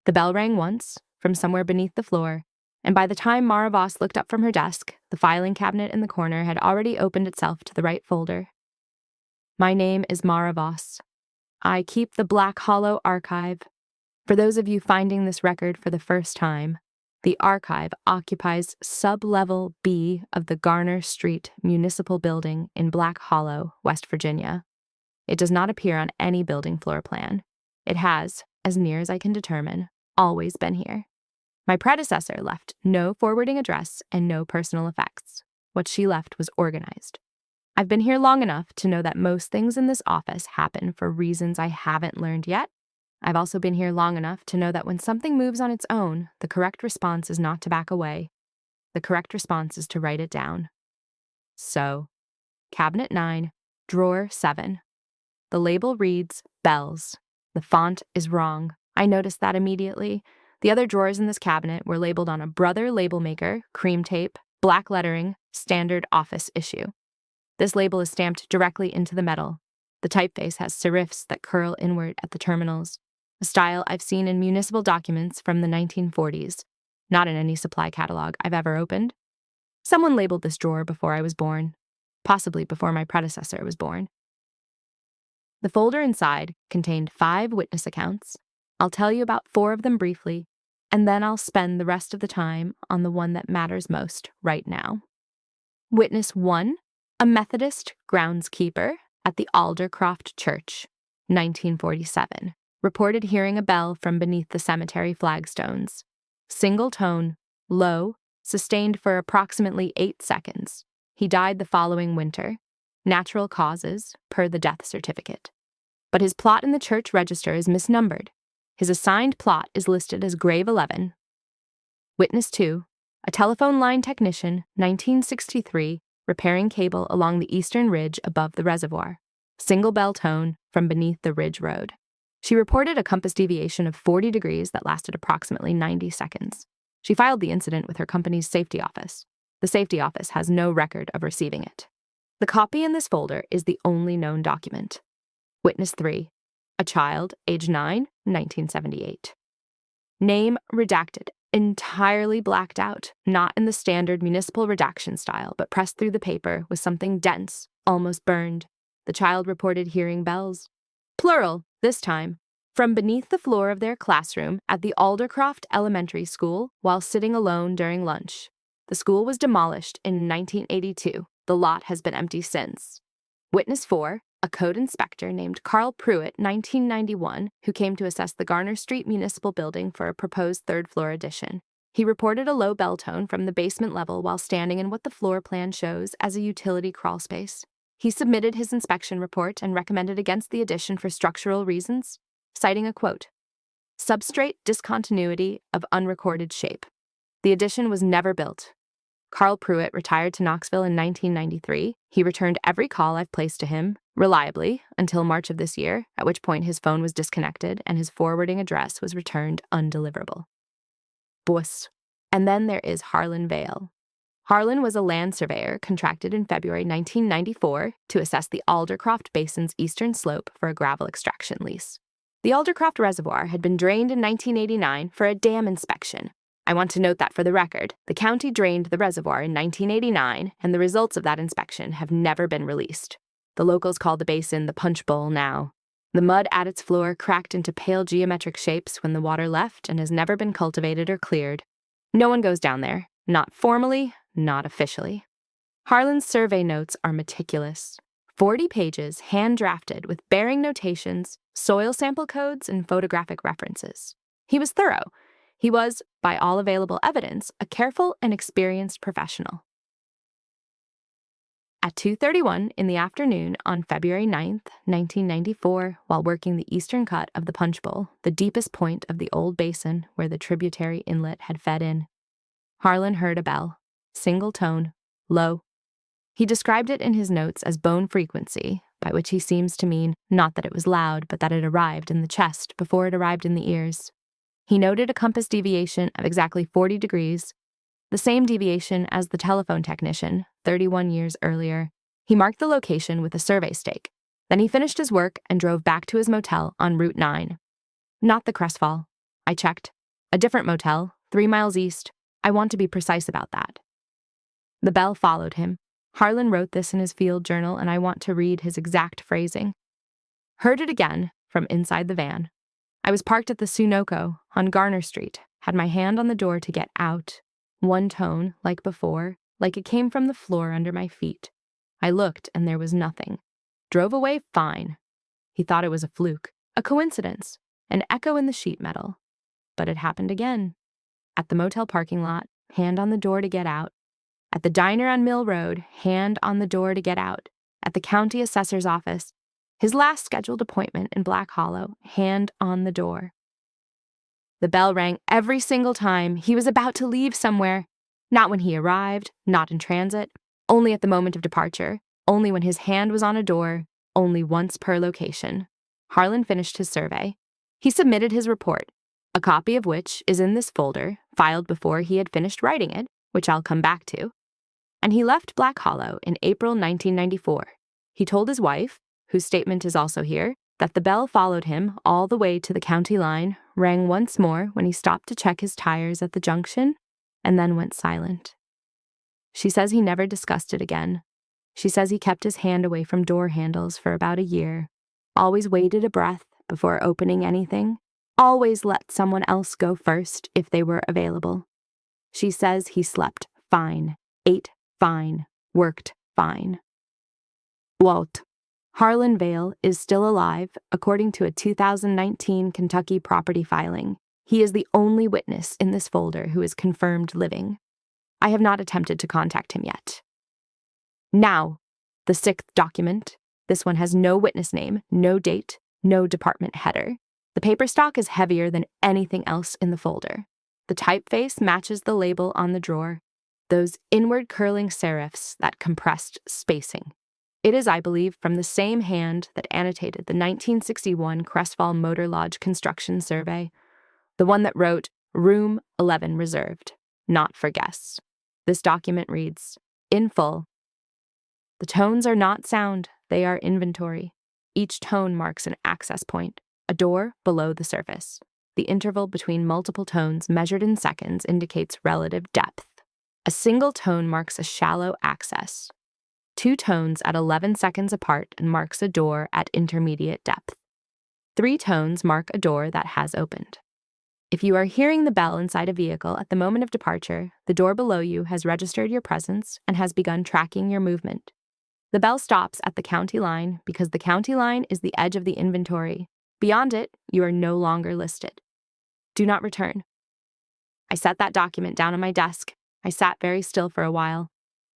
The bell rang once, from somewhere beneath the floor, and by the time Mara Voss looked up from her desk, the filing cabinet in the corner had already opened itself to the right folder. My name is Mara Voss. I keep the Black Hollow Archive. For those of you finding this record for the first time, the archive occupies sub-level B of the Garner Street Municipal Building in Black Hollow, West Virginia. It does not appear on any building floor plan. It has, as near as I can determine, always been here. My predecessor left no forwarding address and no personal effects. What she left was organized. I've been here long enough to know that most things in this office happen for reasons I haven't learned yet. I've also been here long enough to know that when something moves on its own, the correct response is not to back away. The correct response is to write it down. So, Cabinet 9, Drawer 7. The label reads Bells. The font is wrong. I noticed that immediately. The other drawers in this cabinet were labeled on a Brother label maker, cream tape, black lettering, standard office issue. This label is stamped directly into the metal. The typeface has serifs that curl inward at the terminals, a style I've seen in municipal documents from the 1940s, not in any supply catalog I've ever opened. Someone labeled this drawer before I was born, possibly before my predecessor was born. The folder inside contained 5 witness accounts. I'll tell you about 4 of them briefly, and then I'll spend the rest of the time on the one that matters most right now. Witness 1, a Methodist groundskeeper at the Aldercroft Church, 1947, reported hearing a bell from beneath the cemetery flagstones. Single tone, low, sustained for approximately 8 seconds. He died the following winter. Natural causes, per the death certificate. But his plot in the church register is misnumbered. His assigned plot is listed as Grave 11. Witness 2, a telephone line technician, 1963, repairing cable along the eastern ridge above the reservoir. Single bell tone from beneath the ridge road. She reported a compass deviation of 40 degrees that lasted approximately 90 seconds. She filed the incident with her company's safety office. The safety office has no record of receiving it. The copy in this folder is the only known document. Witness 3, a child, age 9, 1978. Name redacted, entirely blacked out, not in the standard municipal redaction style, but pressed through the paper with something dense, almost burned. The child reported hearing bells. Plural, this time, from beneath the floor of their classroom at the Aldercroft Elementary School while sitting alone during lunch. The school was demolished in 1982. The lot has been empty since. Witness 4, a code inspector named Carl Pruitt, 1991, who came to assess the Garner Street Municipal Building for a proposed third-floor addition. He reported a low bell tone from the basement level while standing in what the floor plan shows as a utility crawlspace. He submitted his inspection report and recommended against the addition for structural reasons, citing a quote, "Substrate discontinuity of unrecorded shape. The addition was never built. Carl Pruitt retired to Knoxville in 1993. He returned every call I've placed to him, reliably, until March of this year, at which point his phone was disconnected and his forwarding address was returned undeliverable." Voss. And then there is Harlan Veil. Harlan was a land surveyor contracted in February 1994 to assess the Aldercroft Basin's eastern slope for a gravel extraction lease. The Aldercroft Reservoir had been drained in 1989 for a dam inspection. I want to note that for the record, the county drained the reservoir in 1989, and the results of that inspection have never been released. The locals call the basin the Punch Bowl now. The mud at its floor cracked into pale geometric shapes when the water left and has never been cultivated or cleared. No one goes down there, not formally, not officially. Harlan's survey notes are meticulous. 40 pages hand-drafted with bearing notations, soil sample codes, and photographic references. He was thorough. He was, by all available evidence, a careful and experienced professional. At 2:31 in the afternoon on February 9th, 1994, while working the eastern cut of the Punch Bowl, the deepest point of the old basin where the tributary inlet had fed in, Harlan heard a bell, single tone, low. He described it in his notes as bone frequency, by which he seems to mean not that it was loud, but that it arrived in the chest before it arrived in the ears. He noted a compass deviation of exactly 40 degrees, the same deviation as the telephone technician, 31 years earlier. He marked the location with a survey stake. Then he finished his work and drove back to his motel on Route 9. Not the Crestfall. I checked. A different motel, 3 miles east. I want to be precise about that. The bell followed him. Harlan wrote this in his field journal, and I want to read his exact phrasing. Heard it again from inside the van. I was parked at the Sunoco on Garner Street, had my hand on the door to get out. One tone, like before, like it came from the floor under my feet. I looked, and there was nothing. Drove away fine. He thought it was a fluke, a coincidence, an echo in the sheet metal. But it happened again. At the motel parking lot, hand on the door to get out. At the diner on Mill Road, hand on the door to get out. At the county assessor's office, his last scheduled appointment in Black Hollow, hand on the door. The bell rang every single time he was about to leave somewhere. Not when he arrived, not in transit, only at the moment of departure, only when his hand was on a door, only once per location. Harlan finished his survey. He submitted his report, a copy of which is in this folder, filed before he had finished writing it, which I'll come back to. And he left Black Hollow in April 1994. He told his wife, whose statement is also here, that the bell followed him all the way to the county line, rang once more when he stopped to check his tires at the junction, and then went silent. She says he never discussed it again. She says he kept his hand away from door handles for about a year, always waited a breath before opening anything, always let someone else go first if they were available. She says he slept fine, ate fine, worked fine. Walt. Harlan Veil is still alive, according to a 2019 Kentucky property filing. He is the only witness in this folder who is confirmed living. I have not attempted to contact him yet. Now, the 6th document. This one has no witness name, no date, no department header. The paper stock is heavier than anything else in the folder. The typeface matches the label on the drawer, those inward curling serifs, that compressed spacing. It is, I believe, from the same hand that annotated the 1961 Crestfall Motor Lodge construction survey, the one that wrote, Room 11 reserved, not for guests. This document reads, in full, the tones are not sound, they are inventory. Each tone marks an access point, a door below the surface. The interval between multiple tones measured in seconds indicates relative depth. A single tone marks a shallow access. 2 tones at 11 seconds apart and marks a door at intermediate depth. 3 tones mark a door that has opened. If you are hearing the bell inside a vehicle at the moment of departure, the door below you has registered your presence and has begun tracking your movement. The bell stops at the county line because the county line is the edge of the inventory. Beyond it, you are no longer listed. Do not return. I set that document down on my desk. I sat very still for a while.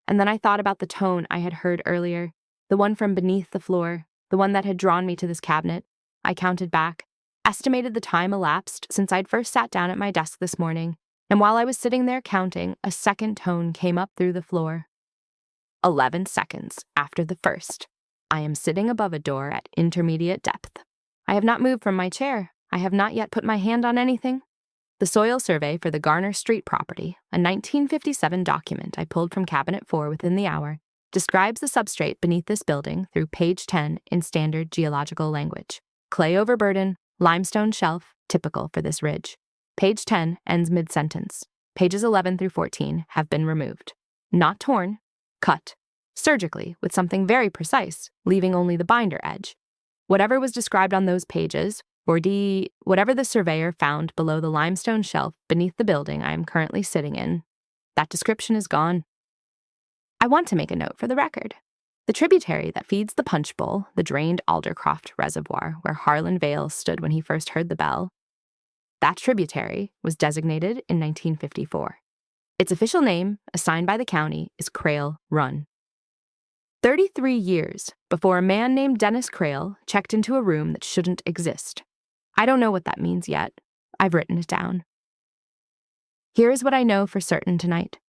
And then I thought about the tone I had heard earlier, the one from beneath the floor, the one that had drawn me to this cabinet. I counted back, estimated the time elapsed since I'd first sat down at my desk this morning, and while I was sitting there counting, a second tone came up through the floor. 11 seconds after the first. I am sitting above a door at intermediate depth. I have not moved from my chair. I have not yet put my hand on anything. The soil survey for the Garner Street property, a 1957 document I pulled from Cabinet 4 within the hour, describes the substrate beneath this building through page 10 in standard geological language. Clay overburden, limestone shelf, typical for this ridge. Page 10 ends mid-sentence. Pages 11 through 14 have been removed. Not torn, cut, surgically with something very precise, leaving only the binder edge. Whatever was described on those pages, or whatever the surveyor found below the limestone shelf beneath the building I am currently sitting in, that description is gone. I want to make a note for the record. The tributary that feeds the punch bowl, the drained Aldercroft Reservoir, where Harlan Veil stood when he first heard the bell, that tributary was designated in 1954. Its official name, assigned by the county, is Crail Run. 33 years before a man named Dennis Crail checked into a room that shouldn't exist. I don't know what that means yet. I've written it down. Here is what I know for certain tonight.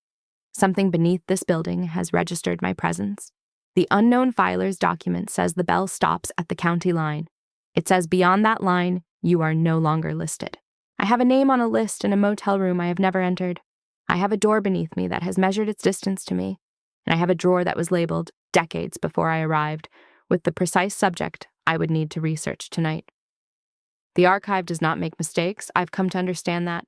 Something beneath this building has registered my presence. The unknown filer's document says the bell stops at the county line. It says beyond that line, you are no longer listed. I have a name on a list in a motel room I have never entered. I have a door beneath me that has measured its distance to me, and I have a drawer that was labeled, decades before I arrived, with the precise subject I would need to research tonight. The archive does not make mistakes, I've come to understand that.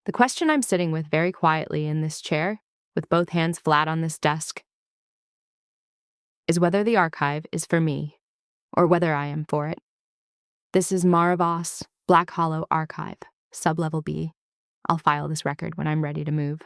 The question I'm sitting with very quietly in this chair, with both hands flat on this desk, is whether the archive is for me, or whether I am for it. This is Mara Voss, Black Hollow Archive, Sublevel B. I'll file this record when I'm ready to move.